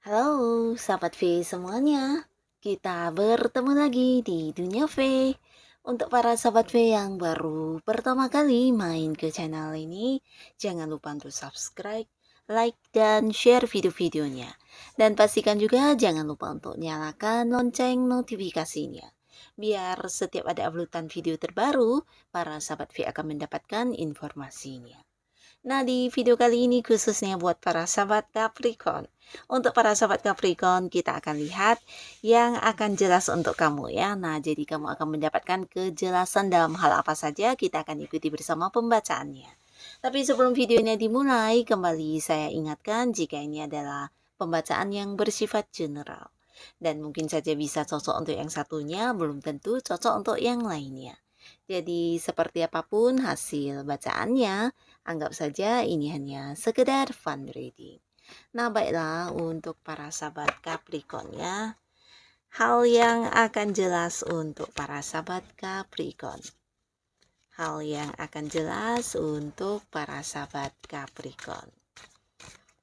Halo, sahabat V semuanya. Kita bertemu lagi di Dunia V. Untuk para sahabat V yang baru pertama kali main ke channel ini, jangan lupa untuk subscribe, like, dan share video-videonya. Dan pastikan juga jangan lupa untuk nyalakan lonceng notifikasinya. Biar setiap ada uploadan video terbaru, para sahabat V akan mendapatkan informasinya. Nah, di video kali ini khususnya buat para sahabat Capricorn. Untuk para sahabat Capricorn, kita akan lihat yang akan jelas untuk kamu ya. Nah, jadi kamu akan mendapatkan kejelasan dalam hal apa saja, kita akan ikuti bersama pembacaannya. Tapi sebelum videonya dimulai, kembali saya ingatkan jika ini adalah pembacaan yang bersifat general. Dan mungkin saja bisa cocok untuk yang satunya, belum tentu cocok untuk yang lainnya. Jadi seperti apapun hasil bacaannya, anggap saja ini hanya sekedar fun reading. Nah, baiklah untuk para sahabat Capricorn ya. Hal yang akan jelas untuk para sahabat Capricorn. Hal yang akan jelas untuk para sahabat Capricorn.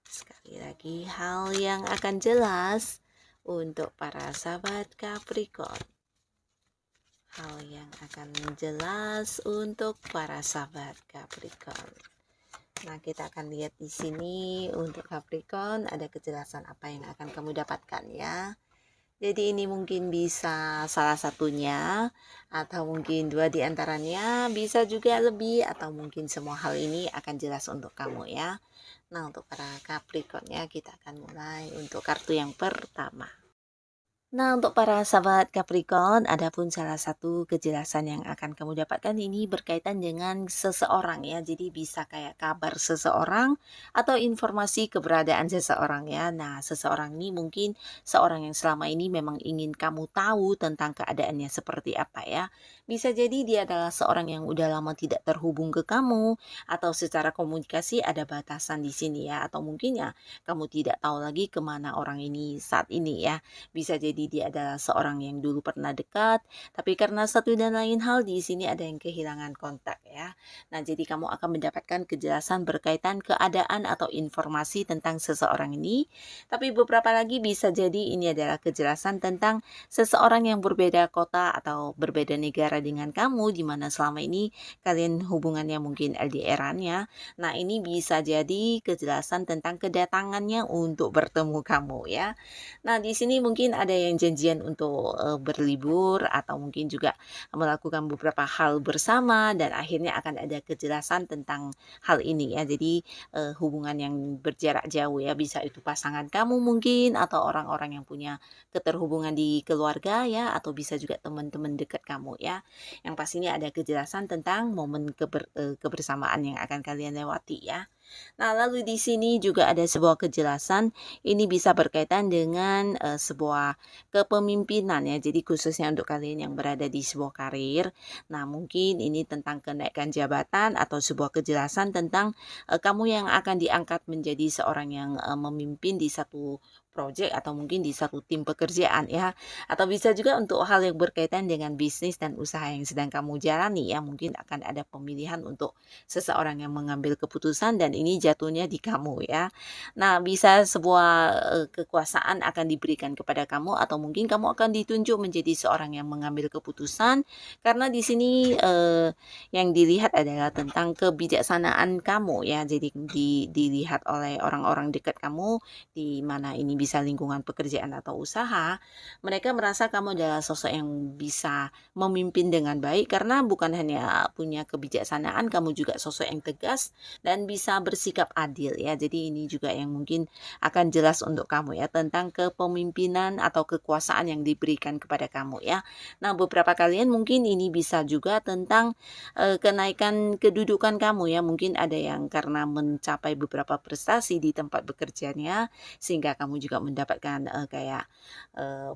Sekali lagi, hal yang akan jelas untuk para sahabat Capricorn. Hal yang akan jelas untuk para sahabat Capricorn. Nah, kita akan lihat di sini untuk Capricorn ada kejelasan apa yang akan kamu dapatkan ya. Jadi ini mungkin bisa salah satunya atau mungkin dua di antaranya, bisa juga lebih atau mungkin semua hal ini akan jelas untuk kamu ya. Nah, untuk para Capricorn ya, kita akan mulai untuk kartu yang pertama. Nah, untuk para sahabat Capricorn, adapun salah satu kejelasan yang akan kamu dapatkan ini berkaitan dengan seseorang ya. Jadi bisa kayak kabar seseorang atau informasi keberadaan seseorang ya. Nah, seseorang ini mungkin seorang yang selama ini memang ingin kamu tahu tentang keadaannya seperti apa ya. Bisa jadi dia adalah seorang yang udah lama tidak terhubung ke kamu atau secara komunikasi ada batasan di sini ya. Atau mungkin ya kamu tidak tahu lagi kemana orang ini saat ini ya. Bisa jadi dia adalah seorang yang dulu pernah dekat, tapi karena satu dan lain hal di sini ada yang kehilangan kontak ya. Nah, jadi kamu akan mendapatkan kejelasan berkaitan keadaan atau informasi tentang seseorang ini. Tapi beberapa lagi bisa jadi ini adalah kejelasan tentang seseorang yang berbeda kota atau berbeda negara dengan kamu, di mana selama ini kalian hubungannya mungkin LDR-an ya. Nah, ini bisa jadi kejelasan tentang kedatangannya untuk bertemu kamu ya. Nah, di sini mungkin ada yang janjian untuk berlibur atau mungkin juga melakukan beberapa hal bersama dan akhirnya akan ada kejelasan tentang hal ini ya. Jadi hubungan yang berjarak jauh ya, bisa itu pasangan kamu mungkin atau orang-orang yang punya keterhubungan di keluarga ya, atau bisa juga teman-teman dekat kamu ya. Yang pastinya ada kejelasan tentang momen kebersamaan yang akan kalian lewati ya. Nah, lalu di sini juga ada sebuah kejelasan, ini bisa berkaitan dengan sebuah kepemimpinan ya. Jadi khususnya untuk kalian yang berada di sebuah karir. Nah, mungkin ini tentang kenaikan jabatan atau sebuah kejelasan tentang kamu yang akan diangkat menjadi seorang yang memimpin di satu project atau mungkin di satu tim pekerjaan ya. Atau bisa juga untuk hal yang berkaitan dengan bisnis dan usaha yang sedang kamu jalani ya. Mungkin akan ada pemilihan untuk seseorang yang mengambil keputusan dan ini jatuhnya di kamu ya. Nah, bisa sebuah kekuasaan akan diberikan kepada kamu atau mungkin kamu akan ditunjuk menjadi seorang yang mengambil keputusan, karena di sini yang dilihat adalah tentang kebijaksanaan kamu ya. Jadi dilihat oleh orang-orang dekat kamu, di mana ini bisa lingkungan pekerjaan atau usaha, mereka merasa kamu adalah sosok yang bisa memimpin dengan baik karena bukan hanya punya kebijaksanaan, kamu juga sosok yang tegas dan bisa bersikap adil ya. Jadi ini juga yang mungkin akan jelas untuk kamu ya, tentang kepemimpinan atau kekuasaan yang diberikan kepada kamu ya. Nah, beberapa kalian mungkin ini bisa juga tentang kenaikan kedudukan kamu ya. Mungkin ada yang karena mencapai beberapa prestasi di tempat bekerjanya sehingga kamu juga mendapatkan kayak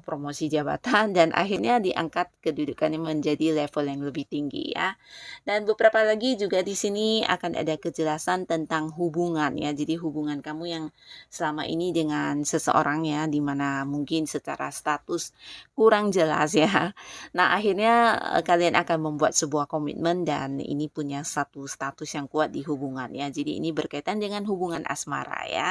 promosi jabatan dan akhirnya diangkat kedudukannya menjadi level yang lebih tinggi ya. Dan beberapa lagi juga di sini akan ada kejelasan tentang hubungan ya. Jadi hubungan kamu yang selama ini dengan seseorang ya, dimana mungkin secara status kurang jelas ya. Nah, akhirnya kalian akan membuat sebuah komitmen dan ini punya satu status yang kuat di hubungan ya. Jadi ini berkaitan dengan hubungan asmara ya.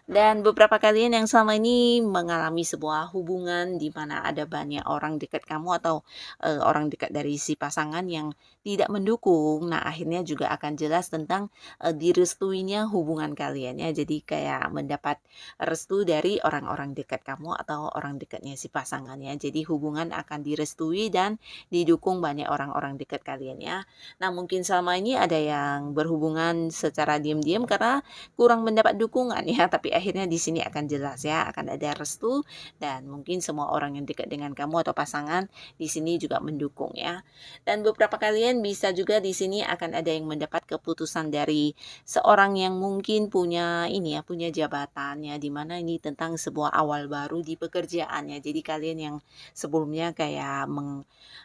Dan beberapa kalian yang selama selama ini mengalami sebuah hubungan di mana ada banyak orang dekat kamu atau orang dekat dari si pasangan yang tidak mendukung, nah akhirnya juga akan jelas tentang direstuinya hubungan kalian ya. Jadi kayak mendapat restu dari orang-orang dekat kamu atau orang dekatnya si pasangan ya. Jadi hubungan akan direstui dan didukung banyak orang-orang dekat kalian ya. Nah, mungkin selama ini ada yang berhubungan secara diam-diam karena kurang mendapat dukungan ya, tapi akhirnya di sini akan jelas ya, akan ada restu dan mungkin semua orang yang dekat dengan kamu atau pasangan di sini juga mendukung ya. Dan beberapa kalian bisa juga di sini akan ada yang mendapat keputusan dari seorang yang mungkin punya ini ya, punya jabatan ya, di mana ini tentang sebuah awal baru di pekerjaan ya. Jadi kalian yang sebelumnya kayak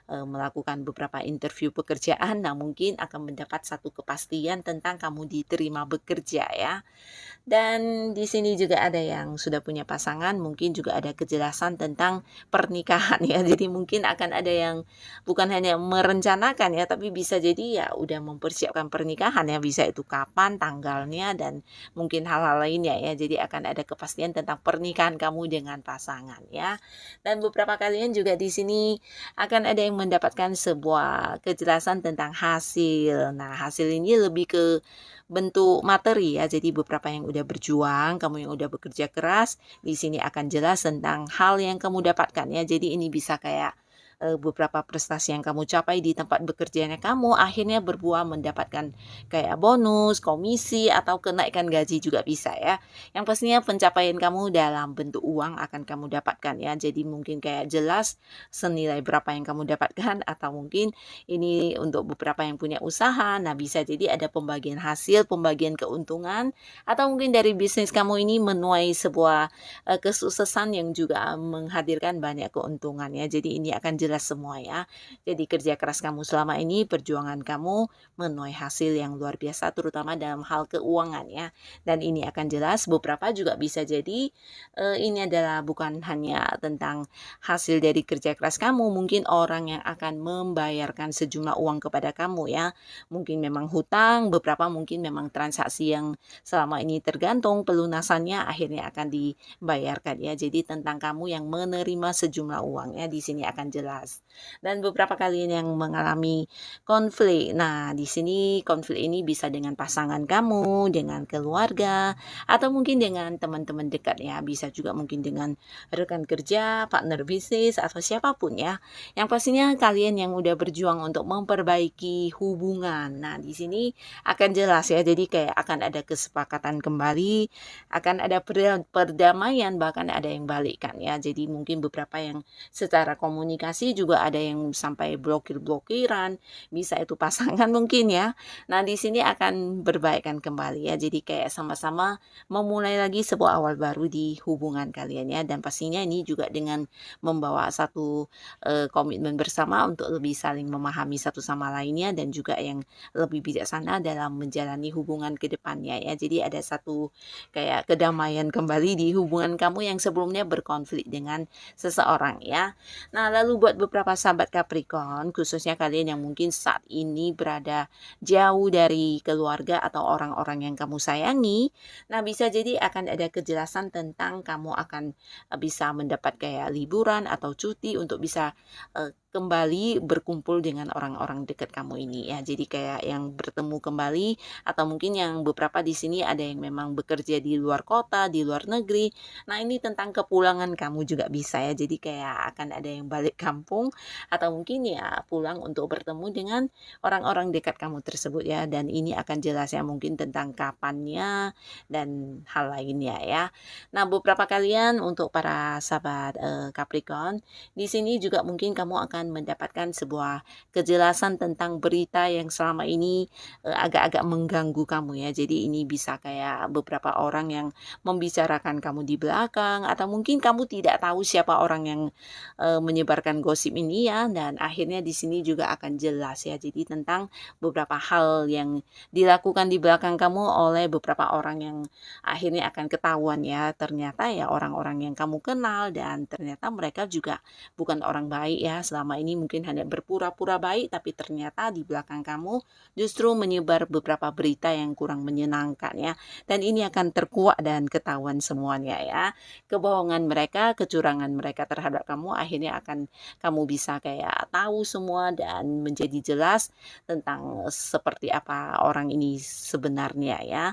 melakukan beberapa interview pekerjaan, nah mungkin akan mendapat satu kepastian tentang kamu diterima bekerja ya. Dan di sini juga ada yang sudah punya pasangan, mungkin juga ada kejelasan tentang pernikahan ya. Jadi mungkin akan ada yang bukan hanya merencanakan ya, tapi bisa jadi ya udah mempersiapkan pernikahan ya, bisa itu kapan, tanggalnya, dan mungkin hal-hal lainnya ya. Jadi akan ada kepastian tentang pernikahan kamu dengan pasangan ya. Dan beberapa kalian juga di sini akan ada yang mendapatkan sebuah kejelasan tentang hasil. Nah, hasil ini lebih ke bentuk materi ya. Jadi beberapa yang udah berjuang, kamu yang udah bekerja keras, di sini akan jelas tentang hal yang kamu dapatkan ya. Jadi ini bisa kayak beberapa prestasi yang kamu capai di tempat bekerjanya kamu akhirnya berbuah mendapatkan kayak bonus, komisi, atau kenaikan gaji juga bisa ya. Yang pastinya pencapaian kamu dalam bentuk uang akan kamu dapatkan ya. Jadi mungkin kayak jelas senilai berapa yang kamu dapatkan atau mungkin ini untuk beberapa yang punya usaha. Nah, bisa jadi ada pembagian hasil, pembagian keuntungan, atau mungkin dari bisnis kamu ini menuai sebuah kesuksesan yang juga menghadirkan banyak keuntungan ya. Jadi ini akan jelas semua ya. Jadi kerja keras kamu selama ini, perjuangan kamu menuai hasil yang luar biasa terutama dalam hal keuangan ya. Dan ini akan jelas, beberapa juga bisa jadi ini adalah bukan hanya tentang hasil dari kerja keras kamu, mungkin orang yang akan membayarkan sejumlah uang kepada kamu ya. Mungkin memang hutang, beberapa mungkin memang transaksi yang selama ini tergantung pelunasannya akhirnya akan dibayarkan ya. Jadi tentang kamu yang menerima sejumlah uang ya, di sini akan jelas. Dan beberapa kalian yang mengalami konflik. Nah, di sini konflik ini bisa dengan pasangan kamu, dengan keluarga, atau mungkin dengan teman-teman dekat ya. Bisa juga mungkin dengan rekan kerja, partner bisnis, atau siapapun ya. Yang pastinya kalian yang udah berjuang untuk memperbaiki hubungan. Nah, di sini akan jelas ya. Jadi kayak akan ada kesepakatan kembali, akan ada perdamaian, bahkan ada yang balikan ya. Jadi mungkin beberapa yang secara komunikasi juga ada yang sampai blokir-blokiran, bisa itu pasangan mungkin ya. Nah, di sini akan berbaikan kembali ya. Jadi kayak sama-sama memulai lagi sebuah awal baru di hubungan kalian ya. Dan pastinya ini juga dengan membawa satu komitmen bersama untuk lebih saling memahami satu sama lainnya dan juga yang lebih bijaksana dalam menjalani hubungan ke depannya ya. Jadi ada satu kayak kedamaian kembali di hubungan kamu yang sebelumnya berkonflik dengan seseorang ya. Nah, lalu buat beberapa sahabat Capricorn, khususnya kalian yang mungkin saat ini berada jauh dari keluarga atau orang-orang yang kamu sayangi, nah bisa jadi akan ada kejelasan tentang kamu akan bisa mendapat kayak liburan atau cuti untuk bisa kembali berkumpul dengan orang-orang dekat kamu ini ya. Jadi kayak yang bertemu kembali atau mungkin yang beberapa di sini ada yang memang bekerja di luar kota, di luar negeri. Nah, ini tentang kepulangan kamu juga bisa ya. Jadi kayak akan ada yang balik kampung atau mungkin ya pulang untuk bertemu dengan orang-orang dekat kamu tersebut ya. Dan ini akan jelas ya mungkin tentang kapannya dan hal lainnya ya. Nah, beberapa kalian untuk para sahabat Capricorn, di sini juga mungkin kamu akan mendapatkan sebuah kejelasan tentang berita yang selama ini agak-agak mengganggu kamu ya. Jadi ini bisa kayak beberapa orang yang membicarakan kamu di belakang atau mungkin kamu tidak tahu siapa orang yang menyebarkan gosip ini ya, dan akhirnya di sini juga akan jelas ya. Jadi tentang beberapa hal yang dilakukan di belakang kamu oleh beberapa orang yang akhirnya akan ketahuan ya, ternyata ya orang-orang yang kamu kenal dan ternyata mereka juga bukan orang baik ya selama selama ini mungkin hanya berpura-pura baik, tapi ternyata di belakang kamu justru menyebar beberapa berita yang kurang menyenangkan ya. Dan ini akan terkuak dan ketahuan semuanya ya. Kebohongan mereka, kecurangan mereka terhadap kamu akhirnya akan kamu bisa kayak tahu semua dan menjadi jelas tentang seperti apa orang ini sebenarnya ya.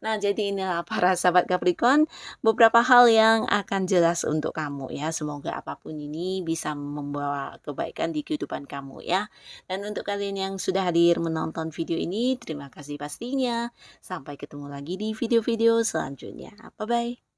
Nah, jadi inilah para sahabat Capricorn, beberapa hal yang akan jelas untuk kamu ya. Semoga apapun ini bisa membawa kebaikan di kehidupan kamu ya. Dan untuk kalian yang sudah hadir menonton video ini, terima kasih pastinya. Sampai ketemu lagi di video-video selanjutnya. Bye-bye.